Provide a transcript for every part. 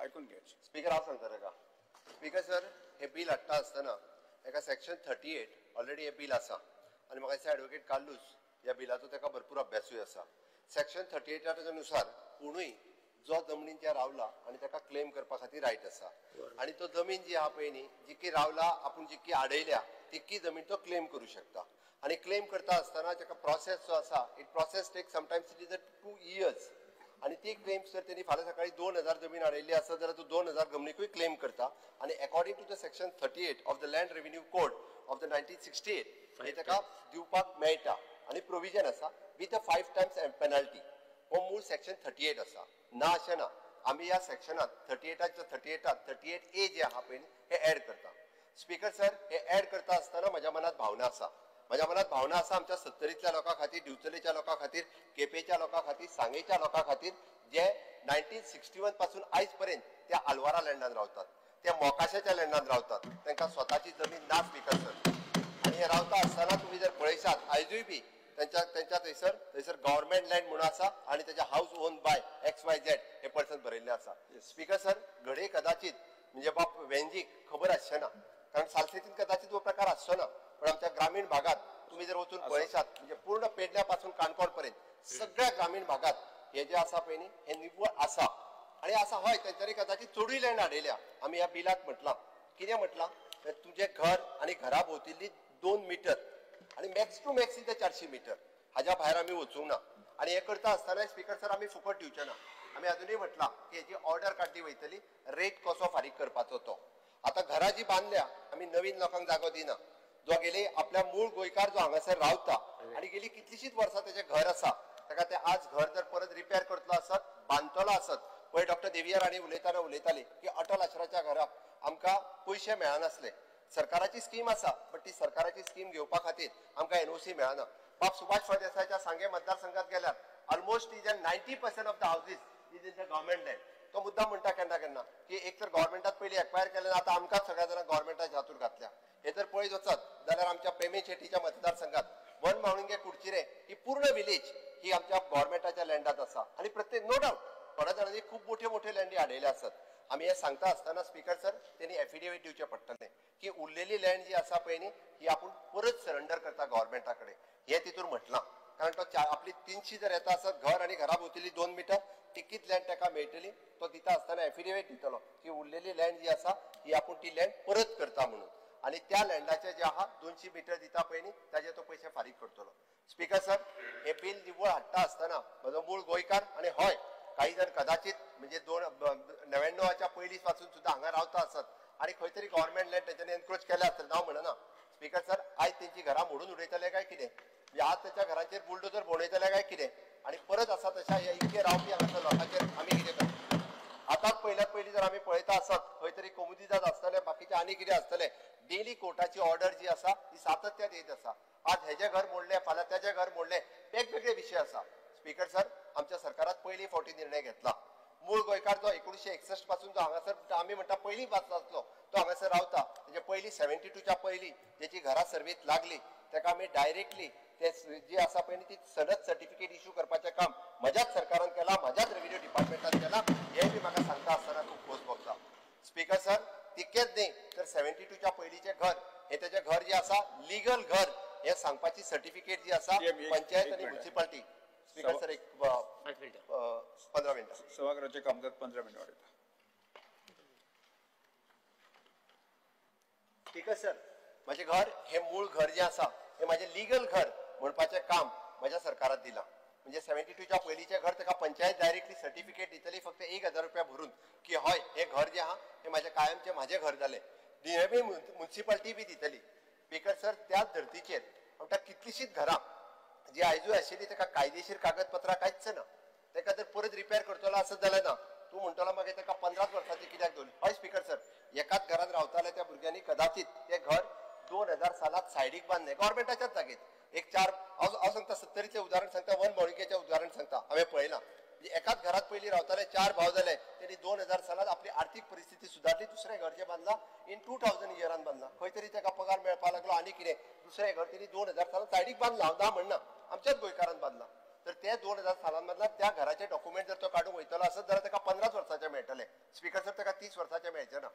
ऐकून घ्यायचे. स्पीकर हांव सांगता ताका. स्पीकर सर, हे बिल हाडटा आसतना एका सेक्शन 38 ऑलरेडी हे बिल आसा आनी म्हाका दिसता एडवोकेट कार्लूस ह्या बिलाचो ताका भरपूर अभ्यासूय आसा. सेक्शन 38 नुसार कोणूय जो जमनींचेर रावला आनी ताका क्लेम करपा खातीर रायट आसा आनी तो जमीन जी आहा पळय न्ही, जितकी रावला आपूण जितकी आडयल्या तितकी जमीन तो क्लेम करू शकता. आणि क्लेम करता आसतना ताका प्रोसेस जो आसा, it process take sometimes it is 2 years आणि ती क्लेम जर त्यांनी फाल्यां सकाळी 2000 जमीन आडयल्ली आसा जाल्यार तूं 2000 जमनीकूय क्लेम करता आणि according to the section 38 of the land revenue code of the 1968 हे ताका दिवपाक मेळटा आणि प्रोविजन आसा विथ अ 5 times पेनल्टी. हो मूळ सेक्शन 38 आसा. ना अशें ना, आमी ह्या सेक्शनात 38A जे आहा पळय हे ऍड करता. स्पीकर सर, हे ऍड करता आसतना म्हज्या मनात भावना आसा. म्हज्या मनात भावना आसा आमच्या 70ल्या लोकां खातीर, दिवचलेच्या लोकां खातीर, केपेच्या लोकां खातीर, सांगेच्या लोकां खातीर जे 1961 पासून आयज पर्यंत त्या आलवारा लँडान रावतात, त्या मोकाशाच्या लँडान रावतात, तांकां स्वताची जमीन ना स्पीकर सर. आणि हे रावता आसतना तुम्ही जर पळयशात आयजूय बी त्यांच्या थंयसर गव्हर्नमेंट लँड म्हणून आसा आणि त्याच्या हाऊस ओन बाय XYZ हे पर्सन बरयल्ले आसा. स्पीकर सर, घडये कदाचित म्हणजे बाप वेंजीक खबर आसचें ना, कारण सालसेतीन कदाचित हो प्रकार आसचो ना, पण आमच्या ग्रामीण भागात तुम्ही जर वचून पळयशात म्हणजे पूर्ण पेडण्यापासून काणकोण पर्यंत सगळ्या ग्रामीण भागात हे जे आसा पळय न्ही हे निव्वळ आसा. आणि आसा हय, तेंच्यांनी कदाचित चडूय लँड आडयल्या. आमी ह्या बिलात म्हटलां, कितें म्हटलां, तुझे घर आणि घरा भोंवतिल्ली 2 मीटर आणि max to max is 400 metre, हाज्या भायर आमी वचूंक ना. आणि हे करता आसतना स्पीकर सर आमी फुकट दिवचे ना. आमी अजूनय म्हटलां की हेची ऑर्डर काडली वयतली, रेट कसो फारीक करपाचो तो. आता घरां जी बांदल्या आमी नवीन लोकांक जागो दिना. जो गेली आपल्या मूळ गोंयकार जो हांगासर रावता आणि गेली कितलीशीच वर्सां तेजें घर आसा, ताका ते आज घर जर परत रिपेर करतलो आसत, बांदतलो आसत. पळय डॉक्टर देविया राणी उलयताले की अटल आश्रमाच्या घराक आमकां पयशे मेळनासले. सरकाराची स्कीम आसा, पण ती सरकाराची स्कीम घेवपा खातीर आमकां NOC मेळना. बाब सुभाष फळदेसायच्या सांगे मतदारसंघात गेल्यार almost is 90% of the houses is in the government land. तो मुद्दाम म्हणटा केन्ना केन्ना की एक तर गव्हर्नमेंटात पयलीं एक्वायर केलें, आता आमकांच सगळ्या जाणांक गव्हर्नमेंटाच्या हातूंत घातल्या. हे जर पळयत वचत जाल्यार आमच्या प्रेमी शेट्टीच्या मतदारसंघात वन मावळिंगे कुडचिरे ही पूर्ण विलेज ही आमच्या गव्हर्नमेंटाच्या लँडात आसा. आणि प्रत्येक नो डाऊट थोड्या जाणांनी खूब मोठे लँडी आडयले आसत. आमी हे सांगता आसतना स्पीकर सर त्यांनी एफिडेविट दिवचें पडटलें की उरलेली लँड जी आसा पळय न्ही ही आपूण परत सरेंडर करता गव्हर्नमेंटा कडेन. हे तितून म्हटलां, कारण तो आपली 300 जर येता आसत घर आणि घरा भोंवतली 2 मीटर तितकीच लँड ताका मेळटली. तो दिता आसतना एफिडेविट दितलो की उरलेली लँड जी आसा ही आपूण ती लँड परत करता म्हणून. आणि त्या लँडाचे जे आहा 200 मीटर दिता पळय न्ही ताजे तो पयशे फारीक करतलो. स्पीकर सर, हे बिल निव्वळ हाडटा आसतना म्हजो मूळ गोंयकार आणि हय काही जण कदाचित म्हणजे 99च्या पयलीं पासून सुद्धा हांगा रावता आसत आणि खंय तरी गव्हर्नमेंट लँड तेंच्यांनी एनक्रोच केले आसतले, हांव म्हणना. स्पीकर सर, आयज तेंची घरां मोडून उडयतले काय कितें, म्हणजे आज त्याच्या घरांचेर बुलडोजर भोंवडयतले काय कितें, आणि परत आसा तशा ह्या इतके रावपी हांगासर लोकांचेर आमी कितें करता. आतांच पयलीं जर आमी पळयता आसत खंय तरी कमुदिदाद आसतले, बाकीचे आनी कितें आसतले, डेली कोर्टाची ऑर्डर जी आसा ती सातत्यान येत आसा. आज हेजे घर मोडले, फाल्यां तेजे घर मोडले, वेगवेगळे विशय आसा. स्पीकर सर, आमच्या सरकारात पयलीं फावटी निर्णय घेतला. मूळ गोंयकार जो 1961 पासून जो हांगासर आमी म्हणटा पयलीं आसलो तो हांगासर रावता, तेजे पयलीं 72च्या पयलीं जेची घरा सर्वीत लागली ताका आमी डायरेक्टली ते जी आसा पळय ती सनद सर्टिफिकेट इश्यू करपाचें काम म्हज्याच सरकारान केलां, म्हज्याच रेव्हेन्यू डिपार्टमेंटान केलां. हें बी म्हाका सांगता आसतना खूब खोस भोगता. स्पीकर सर, तितकेंच न्ही तर 72च्या पयलींचें घर हे तेजें घर जें आसा लिगल घर हे सांगपाची सर्टिफिकेट जी आसा पंचायत आनी म्युनिसिपालिटी. स्पीकर सर, एक 15 मिनिटां. सभागृहाचे कामकाज 15 मिनिटं वाढवता. स्पीकर सर, माझे घर हे मूळ घर जे आसा हे माझे लिगल घर म्हणपाचें काम माझ्या सरकारात दिलां. म्हणजे 72च्या पयलींचें घर ताका पंचायत डायरेक्टली सर्टिफिकेट दितली फक्त 1000 रुपया भरून की हय हे घर जें आहा हे माझे कायमचें म्हजें घर जालें. DMA म्युनिसिपालिटी बी दितली. स्पीकर सर, त्याच धर्तीचेर आमकां कितलीशींच घरां जी आयजूय आशिल्ली ताका कायदेशीर कागदपत्रां कांयच ना, ताका जर परत रिपेर करतलो आसत जाल्यार ना, तूं म्हणटलो मागीर ताका 15 वर्सांची कित्याक दवरली. हय स्पीकर सर, एकाच घरात रावताले त्या भुरग्यांनी कदाचित ते घर 2000 सालात सायडीक बांदलें गव्हर्नमेंटाच्याच जागेत. एक 4 हांव सांगता 70चे उदाहरण सांगता, वन मावळिंगेचें उदाहरण सांगता. हांवें पळयलां म्हणजे एकाच घरात पयलीं रावताले 4 भाव जाले, तेणी 2000 सालात आपली आर्थीक परिस्थिती सुदारली, दुसरें घर जें बांदलां इन 2000 इयरान बांदलां. खंय तरी ताका पगार मेळपा लागलो आनी कितें दुसरें घर तेणी 2000 सालात सायडीक बांदलां. हांव ना म्हणना, आमच्याच गोंयकारान बांदलां. तर ते 2000 सालान बांदलां त्या घराचे डॉक्युमेंट जर तो काडूंक वयतलो आसत जाल्यार ताका 15 वर्सांचे मेळटले. स्पीकर सर ताका 30 वर्सांचे मेळचे ना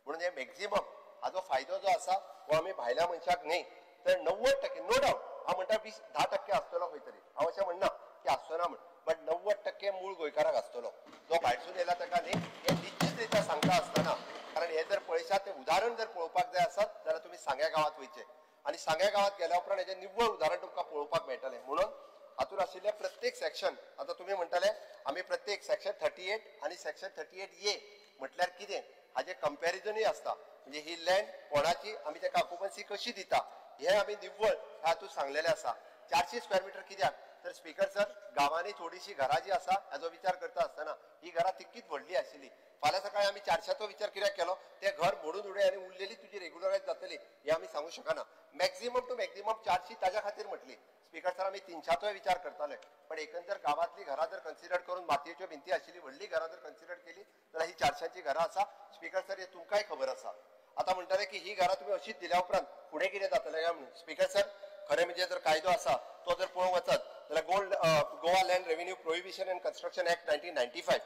म्हणून हे मॅक्झिमम हाजो फायदो जो आसा हो आमी भायल्या मनशाक न्ही तर 90% नो डावट हांव म्हणटा 10% आसतलो खंय तरी हांव अशें म्हणना की आसना म्हण बट 90% मूळ गोंयकाराक आसतलो जो भायरसून येयला ताका न्ही हे निश्चित रित्या सांगता आसतना कारण हे जर पळयशात तें उदाहरण जर पळोवपाक जाय आसत जाल्यार तुमी सांग्या गांवांत वयचे आनी सांग्या गांवांत गेल्या उपरांत हेजें निव्वळ उदाहरण तुमकां पळोवपाक मेळटलें म्हणून हातून आशिल्ले प्रत्येक सेक्शन आता तुम्ही म्हणटाले आम्ही प्रत्येक सेक्शन 38 आणि सेक्शन 38A म्हटल्यार कितें हाजे कंपॅरिजनूय आसता म्हणजे ही लँड कोणाची आमी ताका ऑक्युपन्सी कशी दिता हे आमी निव्वळ हातून सांगलेले आसा 400 स्क्वेअर मिटर कित्याक तर स्पीकर सर गांवांनी थोडीशी घरां जी आसा हाजो विचार करता आसतना ही घरां तितकीच व्हडली आशिल्ली फाल्यां सकाळी आमी 400चो विचार कित्याक केलो तें घर मोडून उडय आनी उरलेली तुजी रेग्युलरायज जातली हे आमी सांगू शकना मॅक्झिमम टू मॅक्झिमम 400 ताज्या खातीर म्हटली स्पीकर सर आमी 300चोय विचार करताले पण एकंदर गांवांतली घरां जर कन्सिडर करून मातयेच्यो भिंती आशिल्ली व्हडली घरां जर कन्सिडर केली जाल्यार ही 400ची घरां आसा स्पीकर सर हे तुमकांय खबर आसा आता म्हणटाले की ही घरां तुमी अशीच दिल्या उपरांत फुडें कितें जातलें काय म्हणून स्पीकर सर खरें म्हणजे जर कायदो आसा तो जर पळोवंक वचत जाल्यार Goa land revenue prohibition and construction act 1995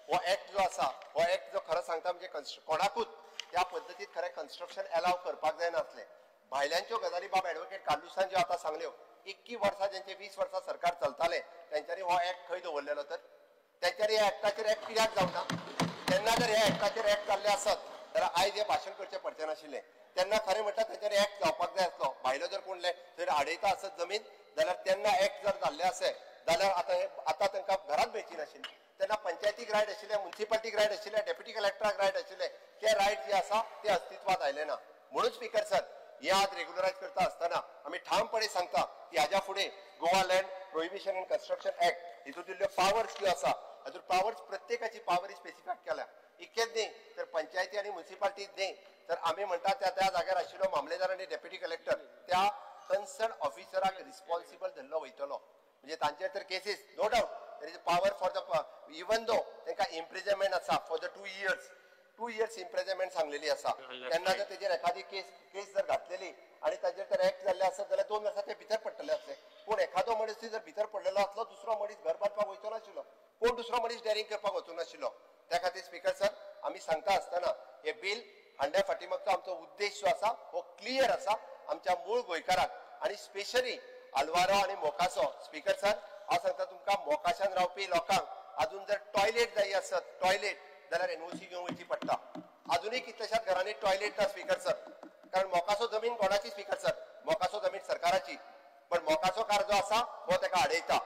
हो ऍक्ट जो आसा हो ऍक्ट जो खरो सांगता म्हणजे कोणाकूच त्या पद्दतीत खरें कन्स्ट्रक्शन अलाव करपाक जायनासलें भायल्यांच्यो गजाली बाब एडवोकेट कार्लुसान ज्यो आतां सांगल्यो 21 वर्सां जेंचे 20 वर्सां सरकार चलताले तेंच्यांनी हो ऍक्ट खंय दवरलेलो तर तेंच्यांनी ह्या ऍक्टाचेर ऍक्ट कित्याक जावना तेन्ना जर ह्या ऍक्टाचेर ऍक्ट जाल्ले आसत जाल्यार आयज हे भाशण करचें पडचें नाशिल्लें तेन्ना खरें म्हणटा तेंच्यांनी ऍक्ट जावपाक जाय आसलो भायलो जर कोण थंय आडयता आसत जमीन जाल्यार तेन्ना ऍक्ट जर जाल्ले आसत जाल्यार आतां तांकां घरांत मेळची नाशिल्ली तेन्ना पंचायतीक रायट आशिल्ले म्युनिसिपालिटीक रायट आशिल्ले डेप्युटी कलेक्टराक रायट आशिल्ले ते रायट जे आसा ते अस्तित्वात आयले ना म्हणून स्पीकर सर हे आज रेग्युलरायज करता आसतना आमी ठामपणे सांगता की हाज्या फुडें Goa land prohibition and construction act हितून दिल्ल्यो पावर्स ज्यो आसा हातूंत पावर्स प्रत्येकाची पावर स्पेसिफाय केल्या इतकेच न्ही तर पंचायती आनी म्युनिसिपालिटीज न्ही तर आमी म्हणटा त्या जाग्यार आशिल्लो मामलेदार आनी डेप्युटी कलेक्टर त्या कन्सर्न ऑफिसराक रिस्पॉन्सिबल धरलो वयतलो म्हणजे तांचेर तर cases no doubt there is power for the even though तांकां इम्प्रिजनमेंट आसा फॉर द 2 इयर्स इम्प्रिजनमेंट सांगलेली आसा तेन्ना जर तेजेर एखादी केस जर घातलेली आनी ताजेर तर ऍक्ट जाल्ले आसत जाल्यार 2 वर्सां ते भितर पडटले आसले पूण एखादो मनीस जर भितर पडलेलो आसलो दुसरो मनीस घर बांदपाक वयचो नाशिल्लो कोण दुसरो मनीस डॅरिंग करपाक वचूं नाशिल्लो त्या खातीर स्पीकर सर आमी सांगता आसतना हे बील हाडल्या फाटीमागचो आमचो उद्देश जो आसा हो क्लियर आसा आमच्या मूळ गोंयकाराक आनी स्पेशली आल्वारो आनी मोकासो स्पीकर सर हांव सांगता तुमकां मोकाशान रावपी लोकांक अजून जर टॉयलेट जाय आसत टॉयलेट जाल्यार एनओसी घेवन वयची पडटा अजुनूय कितल्याशाच घरांनी टॉयलेट ना स्पीकर सर कारण मोकासो जमीन कोणाची स्पीकर सर मोकासो जमीन सरकाराची पण मोकासो कार जो आसा हो ताका आडयता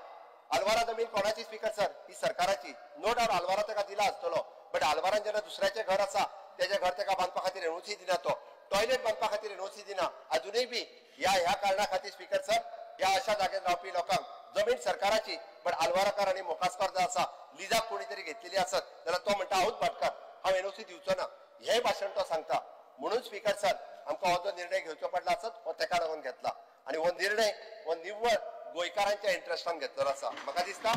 आल्वारा जमीन कोणाची स्पीकर सर ही सरकाराची नो डावट आल्वारा ताका दिला आसतलो बट आल्वारान जेन्ना दुसऱ्याचें घर आसा तेजें घर ताका बांदपा खातीर एनओसी दिना तो टॉयलेट बांदपा खातीर एनओसी दिना अजुनूय बी ह्या कारणां खातीर स्पीकर सर ह्या अशा जागेर रावपी लोकांक जमीन सरकाराची बट आल्वाराकार आनी मोकासकार जो आसा लिजाक कोणी तरी घेतलेली आसत जाल्यार तो म्हणटा हांवूच भाटकार हांव एनओसी दिवचो ना हे भाशण तो सांगता म्हणून स्पीकर सर आमकां हो जो निर्णय घेवचो पडला आसत हो तेका लागून घेतला आनी हो निर्णय हो निव्वळ गोंयकारांच्या इंट्रस्टान घेतलेलो आसा म्हाका दिसता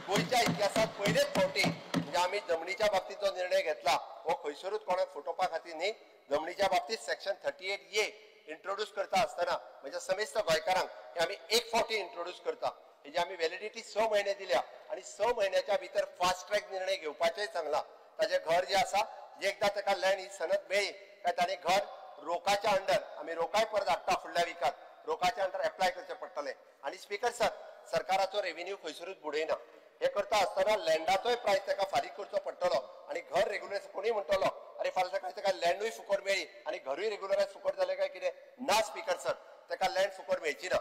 गोंयच्या इतिहासांत पयलेच फावटी म्हणजे आमी जमनीच्या बाबतीत जो निर्णय घेतला हो खंयसरूच कोणाक फटोवपा खातीर न्ही जमनीच्या बाबतीत सेक्शन 38A इंट्रोड्यूस करता आसतना म्हणजे समेस्त गोंयकारांक हे आमी एक फावटी इंट्रोड्यूस करता हेजी आमी व्हॅलिडिटी 6 म्हयने दिल्या आनी 6 म्हयन्याच्या भितर फास्ट ट्रॅक निर्णय घेवपाचेय सांगला ताजें घर जें आसा जे एकदां ताका लँड ही सनद मेळ्ळी काय ताणें घर रोकाच्या अंडर आमी रोकाय परत हाडटा फुडल्या विकात रोकाच्या अंडर एप्लाय करचें पडटलें आनी स्पीकर सर सरकाराचो रेव्हेन्यू खंयसरूच बुडयना हे करता आसतना लँडाचोय प्रायस ताका फारीक करचो पडटलो आनी घर रेग्युलरायज कोणूय म्हणटलो अरे फाल्यां सकाळी ताका लँडूय फुकट मेळ्ळी आनी घरूय रेग्युलरायज फुकट जालें काय कितें ना स्पीकर सर ताका लँड फुकट मेळची ना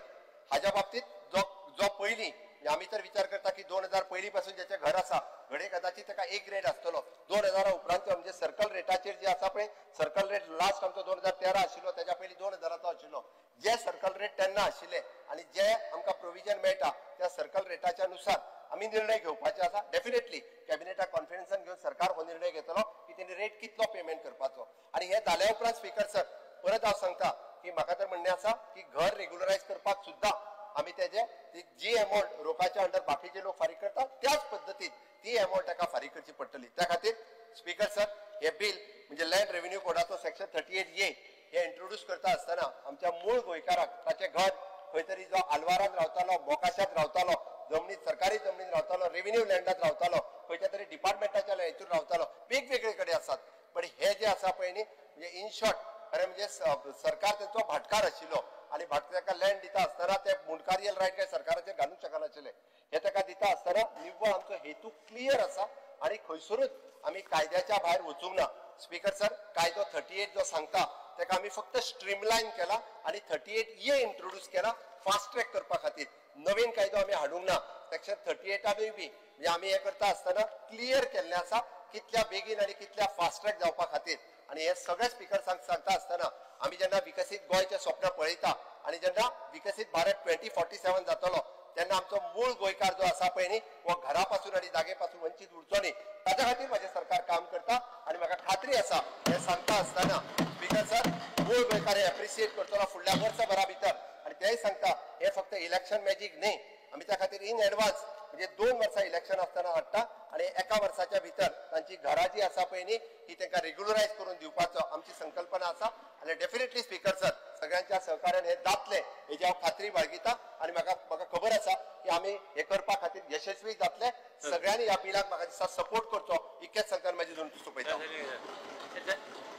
हाज्या बाबतीत जो पयलीं आमी तर विचार करता की 2000 पयलीं पासून जेचें घर आसा घडये कदाचित ताका एक ग्रेड आसतलो 2000 उपरांत म्हणजे सर्कल रेटाचेर जे आसा पळय सर्कल रेट लास्ट आमचो 2013 आशिल्लो ताच्या पयलीं 2000चो आशिल्लो जे सर्कल रेट तेन्ना आशिल्ले आनी जे आमकां प्रोविजन मेळटा त्या सर्कल रेटाच्या नुसार आमी निर्णय घेवपाचे आसा डेफिनेटली कॅबिनेटाक कॉन्फरन्सान घेवन सरकार हो निर्णय घेतलो की तेणी रेट कितलो पेमेंट करपाचो आनी हे जाल्या उपरांत स्पीकर सर परत हांव सांगता की म्हाका तर म्हणणें आसा की घर रेग्युलरायज करपाक सुद्दां आमी तेजे जी अमावंट रोकाच्या अंडर बाकीचे लोक फारीक करतात त्याच पद्दतीन ती अमावंट ताका फारीक करची पडटली त्या खातीर स्पीकर सर हे बील म्हणजे लँड रेव्हेन्यू कोडाचो सेक्शन 38A हे इंट्रोड्यूस करता आसतना आमच्या मूळ गोंयकाराक ताचें घर खंय तरी जो आल्वारान रावतालो मोकाशात रावतालो जमनीत सरकारी जमनीत रावतालो रेव्हेन्यू लँडात रावतालो खंयच्या तरी डिपार्टमेंटाच्या हेतून रावतालो वेगवेगळे कडेन आसात पण हे जे आसा पळय न्ही म्हणजे इन शॉर्ट खरें म्हणजे सरकार तेंचो भाटकार आशिल्लो आनी ताका लँड दिता आसतना ते मुणकारीयल रायट काय सरकाराचेर घालूंक शकनाशिल्ले हे ताका दिता आसतना निव्वळ आमचो हेतू क्लियर आसा आनी खंयसरूच आमी कायद्याच्या भायर वचूंक ना स्पीकर सर कायदो 38 जो सांगता ताका आमी फक्त स्ट्रीमलायन केला आनी 38A इंट्रोड्यूस केला फास्ट ट्रॅक करपा खातीर नवीन कायदो आमी हाडूंक ना सेक्शन 38 बी म्हणजे आमी हे करता आसतना क्लियर केल्लें आसा कितल्या बेगीन आनी कितल्या फास्ट ट्रॅक जावपा खातीर आनी हे सगळे स्पीकर सांगता आसतना आमी जेन्ना विकसीत गोंयचें स्वप्न पळयता आनी जेन्ना विकसीत भारत 2047 जातलो तेन्ना आमचो मूळ गोंयकार जो आसा पळय न्ही वो घरा पासून आनी जागे पासून वंचीत उरचो न्ही ताच्या खातीर म्हाजें सरकार काम करता आनी म्हाका खात्री आसा हे सांगता आसतना स्पीकर सर मूळ गोंयकार हे एप्रिशिएट करतलो फुडल्या वर्सभरा भितर आनी तेय सांगता हे फक्त इलेक्शन मॅजीक न्ही आमी त्या खातीर इन एडवान्स म्हणजे 2 वर्सां इलेक्शन आसतना हाडटा आनी एका वर्साच्या भितर तांची घरां जी आसा पळय न्ही ही तांकां रेग्युलरायज करून दिवपाचो आमची संकल्पना आसा आनी डेफिनेटली स्पीकर सर सगळ्यांच्या सहकार्यान हे जातले हेजी हांव खात्री बाळगिता आनी म्हाका खबर आसा की आमी हे करपा खातीर यशस्वी जातले सगळ्यांनी ह्या बिलाक म्हाका दिसता सपोर्ट करचो इतकेच सांगताना म्हाजी झुंज सोंपयता